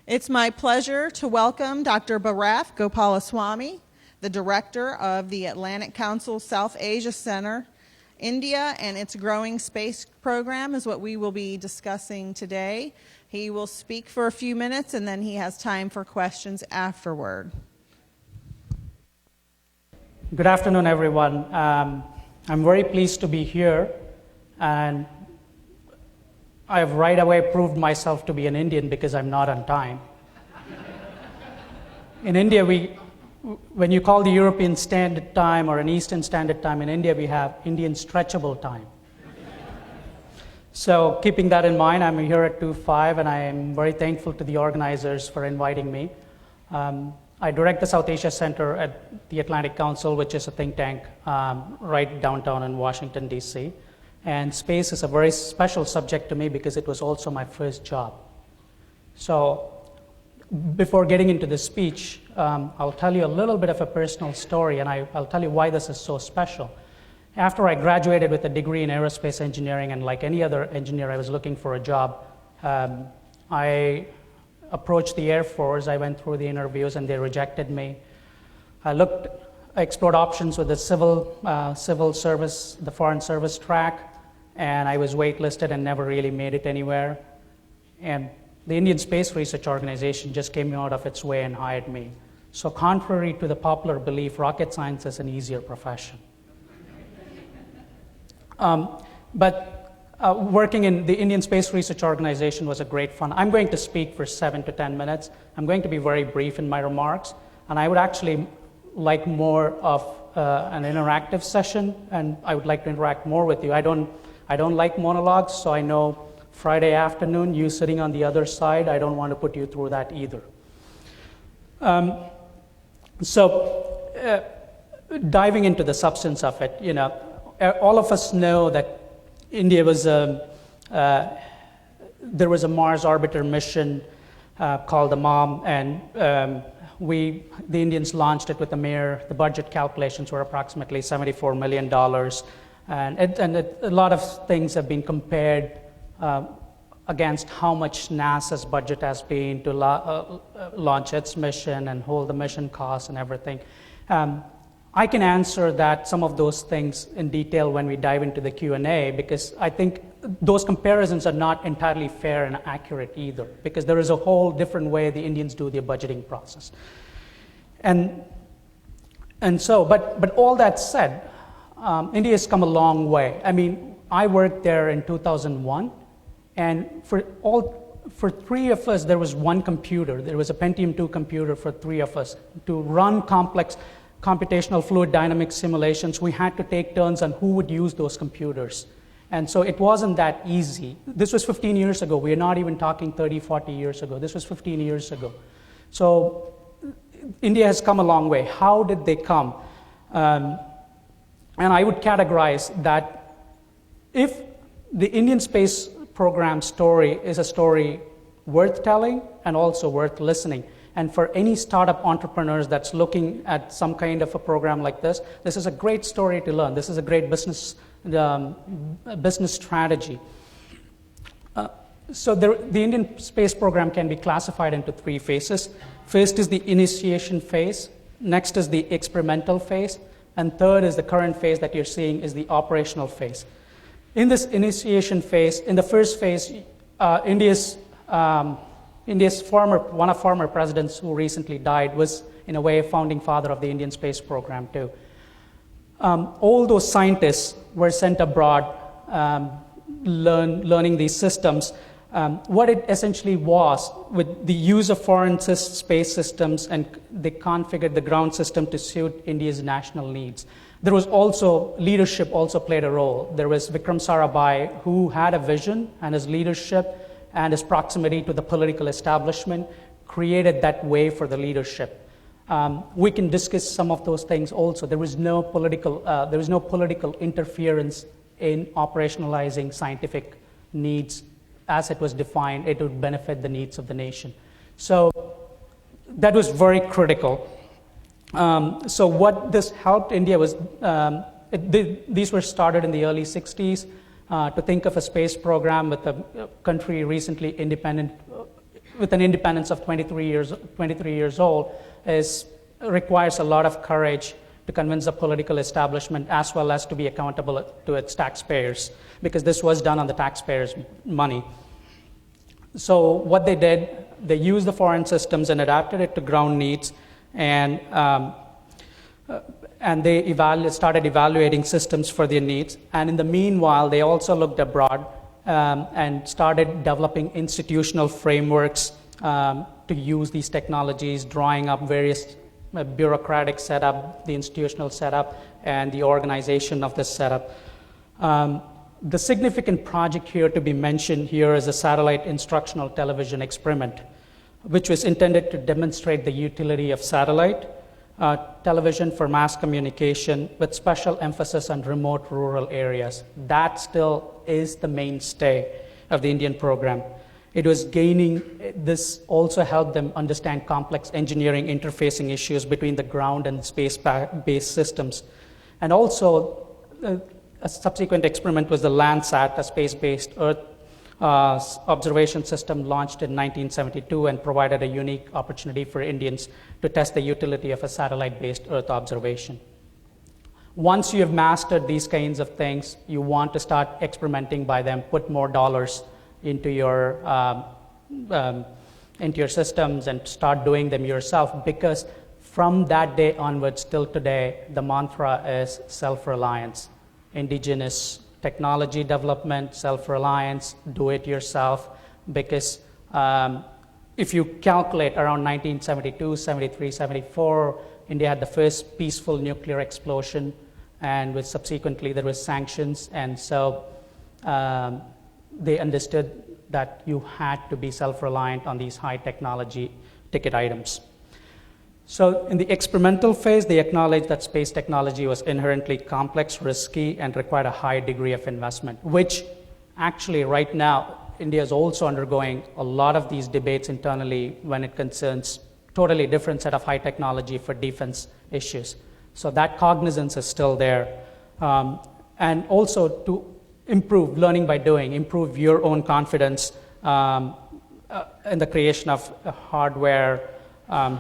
It's my pleasure to welcome Dr. Bhrath Gopalaswamy, the Director of the Atlantic Council South Asia Center. India and its growing space program is what we will be discussing today. He will speak for a few minutes and then he has time for questions afterward. Good afternoon, everyone. I'm very pleased to be here, and I have right away proved myself to be an Indian because I'm not on time. In India, when you call the European Standard Time or an Eastern Standard Time, in India we have Indian Stretchable Time. So keeping that in mind, I'm here at 2:05, and I am very thankful to the organizers for inviting me. I direct the South Asia Center at the Atlantic Council, which is a think tank right downtown in Washington, D.C. And space is a very special subject to me because it was also my first job. So before getting into the speech, I'll tell you a little bit of a personal story, and I'll tell you why this is so special. After I graduated with a degree in aerospace engineering, and like any other engineer, I was looking for a job. I approached the Air Force. I went through the interviews, and they rejected me. I explored options with the civil service, the foreign service track, and I was waitlisted and never really made it anywhere. And the Indian Space Research Organization just came out of its way and hired me. So contrary to the popular belief, rocket science is an easier profession. Working in the Indian Space Research Organization was a great fun. I'm going to speak for 7 to 10 minutes. I'm going to be very brief in my remarks, and I would actually like more of an interactive session, and I would like to interact more with you. I don't like monologues, so I know Friday afternoon, you sitting on the other side, I don't want to put you through that either. Diving into the substance of it, all of us know that India was there was a Mars orbiter mission called the MOM, and the Indians launched it with the budget calculations were approximately $74 million. And a lot of things have been compared against how much NASA's budget has been to launch its mission and hold the mission costs and everything. I can answer some of those things in detail when we dive into the Q&A, because I think those comparisons are not entirely fair and accurate either, because there is a whole different way the Indians do their budgeting process. But all that said, India has come a long way. I mean, I worked there in 2001, and for three of us, there was one computer. There was a Pentium 2 computer for three of us. To run complex computational fluid dynamics simulations, we had to take turns on who would use those computers. And so it wasn't that easy. This was 15 years ago. We're not even talking 30, 40 years ago. This was 15 years ago. So India has come a long way. How did they come? And I would categorize that if the Indian space program story is a story worth telling and also worth listening. And for any startup entrepreneurs that's looking at some kind of a program like this is a great story to learn. This is a great business strategy. So the Indian space program can be classified into three phases. First is the initiation phase. Next is the experimental phase. And third is the current phase that you're seeing is the operational phase. In this initiation phase, in the first phase, India's one of former presidents who recently died was, in a way, a founding father of the Indian space program too. All those scientists were sent abroad, learning these systems. What it essentially was, with the use of foreign space systems, and they configured the ground system to suit India's national needs. There was also, leadership also played a role. There was Vikram Sarabhai, who had a vision, and his leadership and his proximity to the political establishment created that way for the leadership. We can discuss some of those things also. There was no political interference in operationalizing scientific needs as it was defined. It would benefit the needs of the nation. So that was very critical. So what this helped India was, these were started in the early 60s to think of a space program with a country recently independent with an independence of 23 years old, requires a lot of courage to convince the political establishment as well as to be accountable to its taxpayers, because this was done on the taxpayers' money. So what they did, they used the foreign systems and adapted it to ground needs, and they started evaluating systems for their needs. And in the meanwhile, they also looked abroad and started developing institutional frameworks to use these technologies, drawing up various bureaucratic setup, the institutional setup, and the organization of this setup. The significant project here to be mentioned here is a satellite instructional television experiment, which was intended to demonstrate the utility of satellite television for mass communication with special emphasis on remote rural areas. That still is the mainstay of the Indian program. It was this also helped them understand complex engineering interfacing issues between the ground and space-based systems. And also, a subsequent experiment was the Landsat, a space-based Earth observation system launched in 1972 and provided a unique opportunity for Indians to test the utility of a satellite-based Earth observation. Once you have mastered these kinds of things, you want to start experimenting by them, put more dollars into your systems and start doing them yourself, because from that day onwards till today, the mantra is self-reliance, indigenous technology development, self-reliance, do it yourself, because if you calculate around 1972, 73, 74, India had the first peaceful nuclear explosion, and with subsequently there was sanctions, and so they understood that you had to be self-reliant on these high technology ticket items. So in the experimental phase, they acknowledged that space technology was inherently complex, risky, and required a high degree of investment, which actually right now, India is also undergoing a lot of these debates internally when it concerns totally different set of high technology for defense issues. So that cognizance is still there. And also to improve learning by doing, improve your own confidence in the creation of hardware,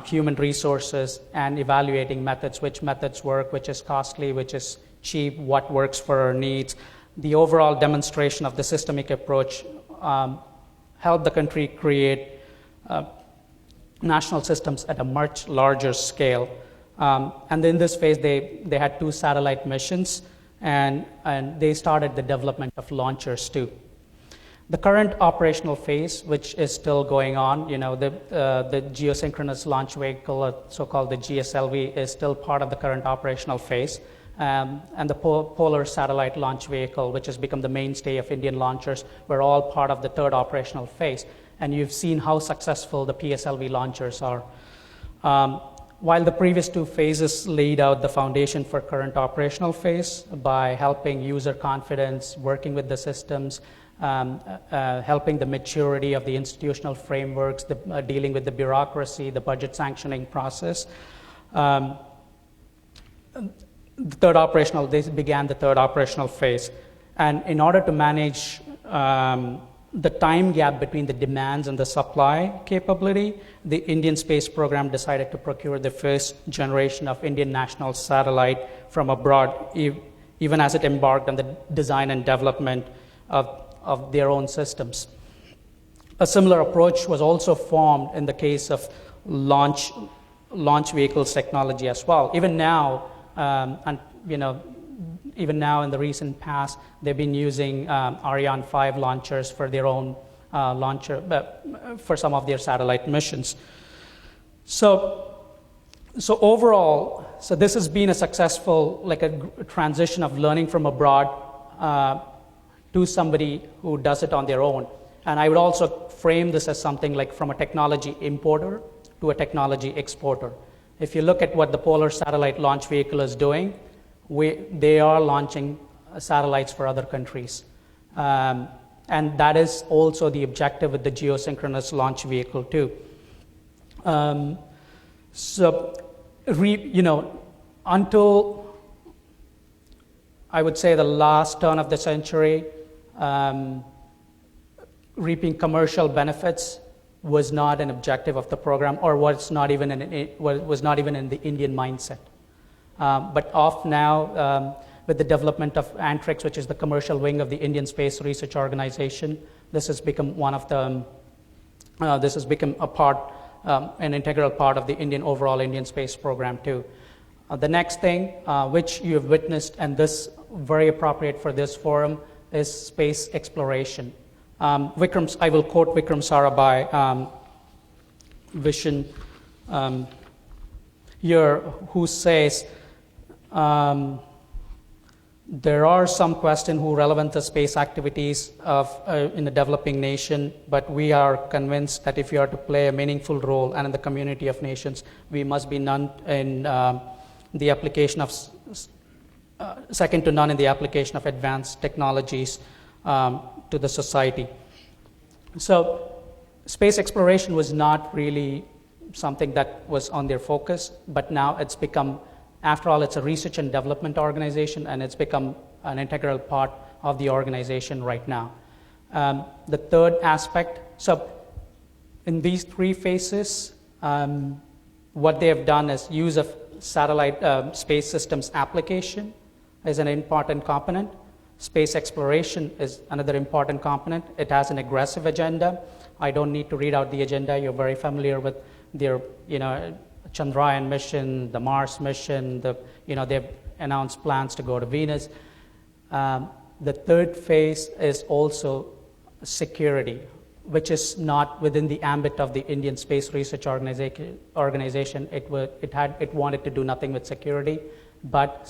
human resources, and evaluating methods, which methods work, which is costly, which is cheap, what works for our needs. The overall demonstration of the systemic approach helped the country create national systems at a much larger scale. And in this phase, they had 2 satellite missions, and they started the development of launchers too. The current operational phase, which is still going on, the geosynchronous launch vehicle, so-called the GSLV, is still part of the current operational phase. And the polar satellite launch vehicle, which has become the mainstay of Indian launchers, were all part of the 3rd operational phase. And you've seen how successful the PSLV launchers are. While the previous 2 phases laid out the foundation for current operational phase by helping user confidence, working with the systems, helping the maturity of the institutional frameworks, dealing with the bureaucracy, the budget sanctioning process. They began the 3rd operational phase. And in order to manage the time gap between the demands and the supply capability, the Indian space program decided to procure the first generation of Indian national satellite from abroad, even as it embarked on the design and development of their own systems. A similar approach was also formed in the case of launch vehicles technology as well. Even now, even now in the recent past, they've been using Ariane 5 launchers for their own launcher, for some of their satellite missions. So overall, this has been a successful, a transition of learning from abroad to somebody who does it on their own. And I would also frame this as something like from a technology importer to a technology exporter. If you look at what the Polar Satellite Launch Vehicle is doing, they are launching satellites for other countries. And that is also the objective with the geosynchronous launch vehicle too. Until I would say the last turn of the century, reaping commercial benefits was not an objective of the program, or was not even in the Indian mindset. But off now, with the development of Antrix, which is the commercial wing of the Indian Space Research Organization, this has become an integral part of the overall Indian space program too. The next thing, which you have witnessed, and this very appropriate for this forum, is space exploration. I will quote Vikram Sarabhai Vision here, who says, there are some questions who relevant to space activities in a developing nation, but we are convinced that if we are to play a meaningful role and in the community of nations, we must be the application of second to none in the application of advanced technologies to the society. So space exploration was not really something that was on their focus, but now it's become, after all, it's a research and development organization, and it's become an integral part of the organization right now. The third aspect, so in these three phases, what they have done is use of satellite space systems application is an important component. Space exploration is another important component. It has an aggressive agenda. I don't need to read out the agenda. You're very familiar with their, Chandrayaan mission, the Mars mission. They've announced plans to go to Venus. The third phase is also security, which is not within the ambit of the Indian Space Research Organization. It wanted to do nothing with security, but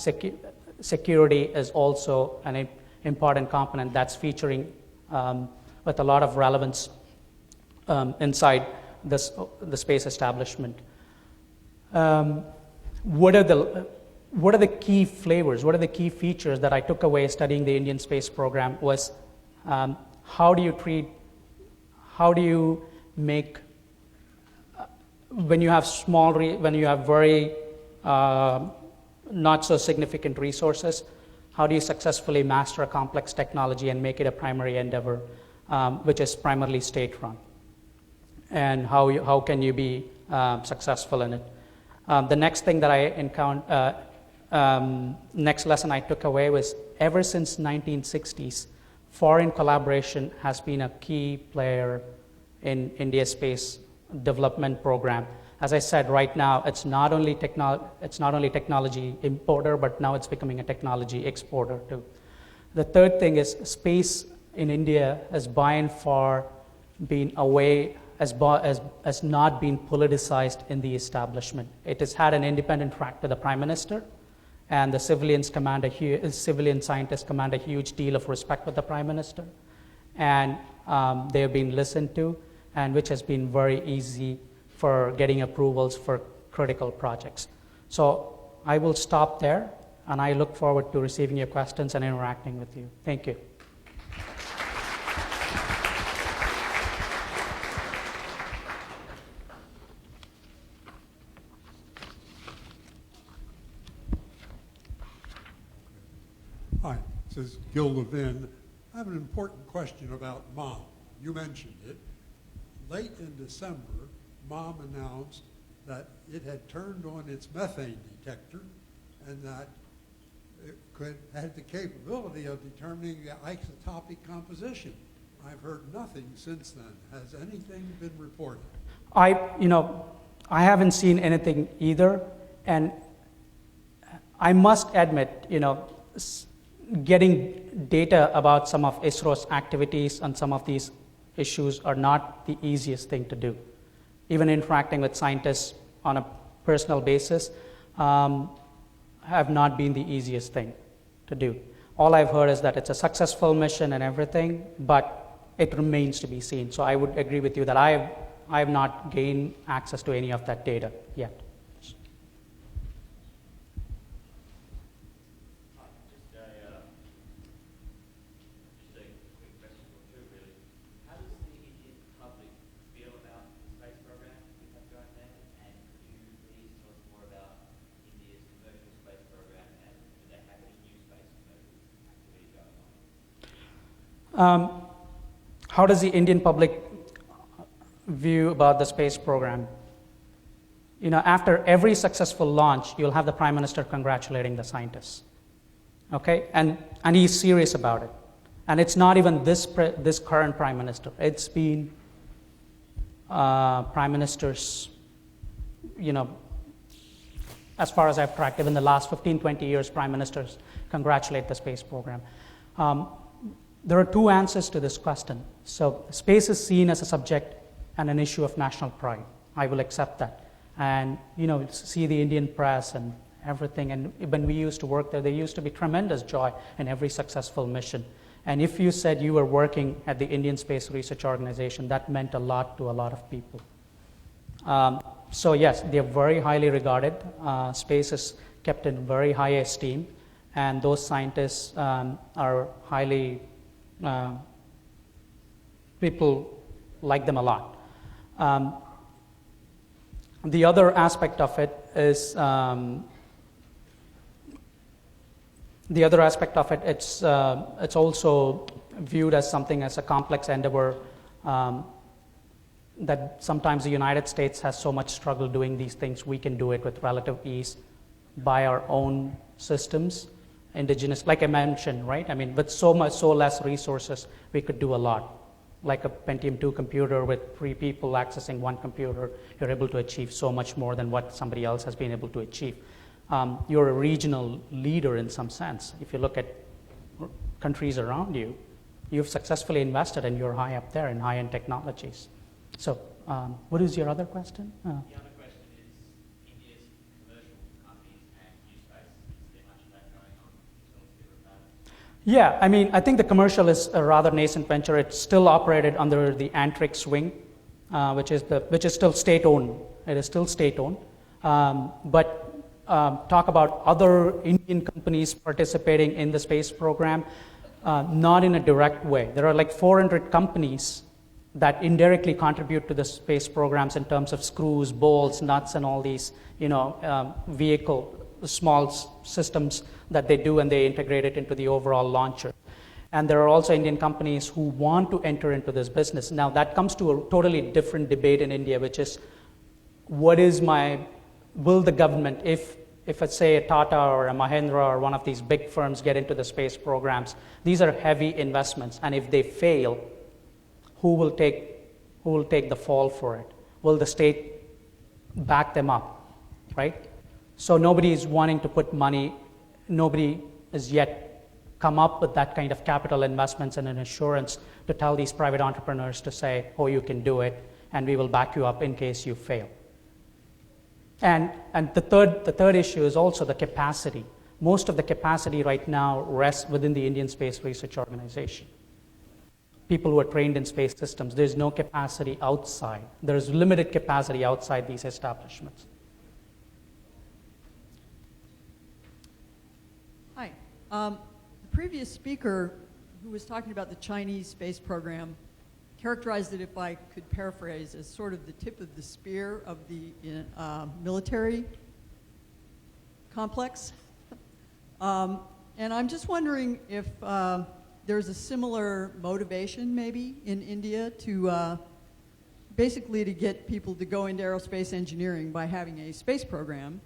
security is also an important component that's featuring with a lot of relevance inside the space establishment. What are the key flavors? What are the key features that I took away studying the Indian space program was how do you make, when you have very not so significant resources, how do you successfully master a complex technology and make it a primary endeavor, which is primarily state-run? And how can you be successful in it? The next thing that I encountered, next lesson I took away was, ever since 1960s, foreign collaboration has been a key player in India's space development program. As I said, right now it's not only technology importer, but now it's becoming a technology exporter too. The third thing is, space in India has by and far been away, has not been politicized in the establishment. It has had an independent track to the Prime Minister, and the civilian scientists command a huge deal of respect with the Prime Minister, and they have been listened to, and which has been very easy for getting approvals for critical projects. So I will stop there, and I look forward to receiving your questions and interacting with you. Thank you. Hi, this is Gil Levin. I have an important question about MOM. You mentioned it. Late in December, MOM announced that it had turned on its methane detector and that it had the capability of determining the isotopic composition. I've heard nothing since then. Has anything been reported? I haven't seen anything either, and I must admit, getting data about some of ISRO's activities and some of these issues are not the easiest thing to do. Even interacting with scientists on a personal basis have not been the easiest thing to do. All I've heard is that it's a successful mission and everything, but it remains to be seen. So I would agree with you that I have not gained access to any of that data yet. How does the Indian public view about the space program. After every successful launch, you'll have the Prime Minister congratulating the scientists. Okay? And he's serious about it. And it's not even this current Prime Minister. It's been Prime Ministers, as far as I've tracked, even the last 15, 20 years, Prime Ministers congratulate the space program. There are two answers to this question. So space is seen as a subject and an issue of national pride. I will accept that. And, see the Indian press and everything. And when we used to work there used to be tremendous joy in every successful mission. And if you said you were working at the Indian Space Research Organization, that meant a lot to a lot of people. So yes, they're very highly regarded. Space is kept in very high esteem. And those scientists are highly, people like them a lot. The other aspect of it is, it's also viewed as something as a complex endeavor that sometimes the United States has so much struggle doing these things. We can do it with relative ease by our own systems, indigenous, like I mentioned, right? I mean, with so less resources, we could do a lot. Like a Pentium 2 computer with 3 people accessing one computer, you're able to achieve so much more than what somebody else has been able to achieve. You're a regional leader in some sense. If you look at countries around you, you've successfully invested and you're high up there in high-end technologies. So what is your other question? The other question is India's commercial companies and new space. Is there much of that going on? Tell us a bit about it. Yeah, I mean, I think the commercial is a rather nascent venture. It's still operated under the Antrix wing, which is still state-owned. It is still state-owned. But talk about other Indian companies participating in the space program, not in a direct way. There are like 400 companies that indirectly contribute to the space programs in terms of screws, bolts, nuts, and all these, small systems that they do, and they integrate it into the overall launcher. And there are also Indian companies who want to enter into this business. Now that comes to a totally different debate in India, which is, will the government, if it's say a Tata or a Mahindra or one of these big firms get into the space programs, these are heavy investments, and if they fail, who will take the fall for it? Will the state back them up, right? So nobody is wanting to put money, nobody has yet come up with that kind of capital investments and an assurance to tell these private entrepreneurs to say, oh, you can do it, and we will back you up in case you fail. And the third issue is also the capacity. Most of the capacity right now rests within the Indian Space Research Organization. People who are trained in space systems, there's no capacity outside. There's limited capacity outside these establishments. Hi. The previous speaker who was talking about the Chinese space program characterized it, if I could paraphrase, as sort of the tip of the spear of the military complex. And I'm just wondering if there's a similar motivation maybe in India to basically to get people to go into aerospace engineering by having a space program,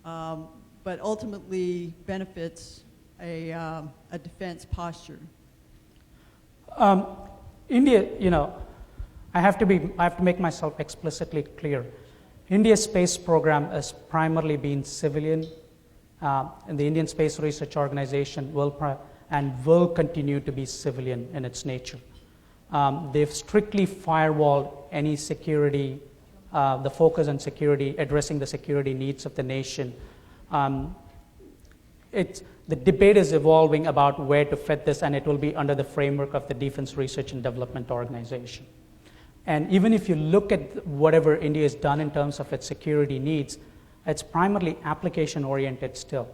but ultimately benefits a defense posture. India, I have to make myself explicitly clear. India's space program has primarily been civilian, and the Indian Space Research Organization will continue to be civilian in its nature. They've strictly firewalled any security, the focus on security, addressing the security needs of the nation. The debate is evolving about where to fit this, and it will be under the framework of the Defense Research and Development Organization. And even if you look at whatever India has done in terms of its security needs, it's primarily application-oriented still.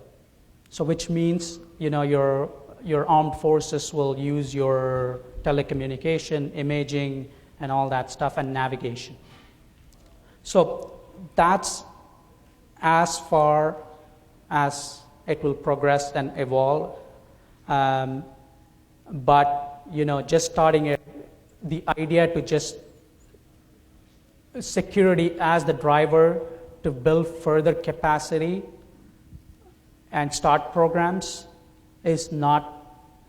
So which means, your armed forces will use your telecommunication, imaging, and all that stuff, and navigation. So that's as far as it will progress and evolve. But, just starting it, the idea to just security as the driver to build further capacity and start programs is not,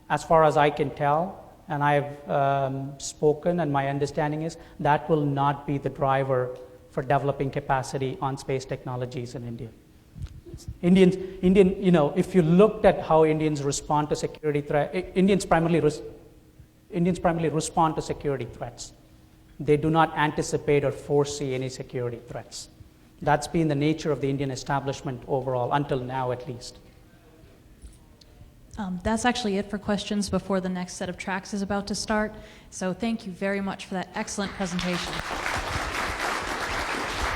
as far as I can tell, and I've spoken, and my understanding is that will not be the driver for developing capacity on space technologies in India. If you looked at how Indians respond to security threats, Indians primarily respond to security threats. They do not anticipate or foresee any security threats. That's been the nature of the Indian establishment overall, until now at least. That's actually it for questions before the next set of tracks is about to start. So thank you very much for that excellent presentation.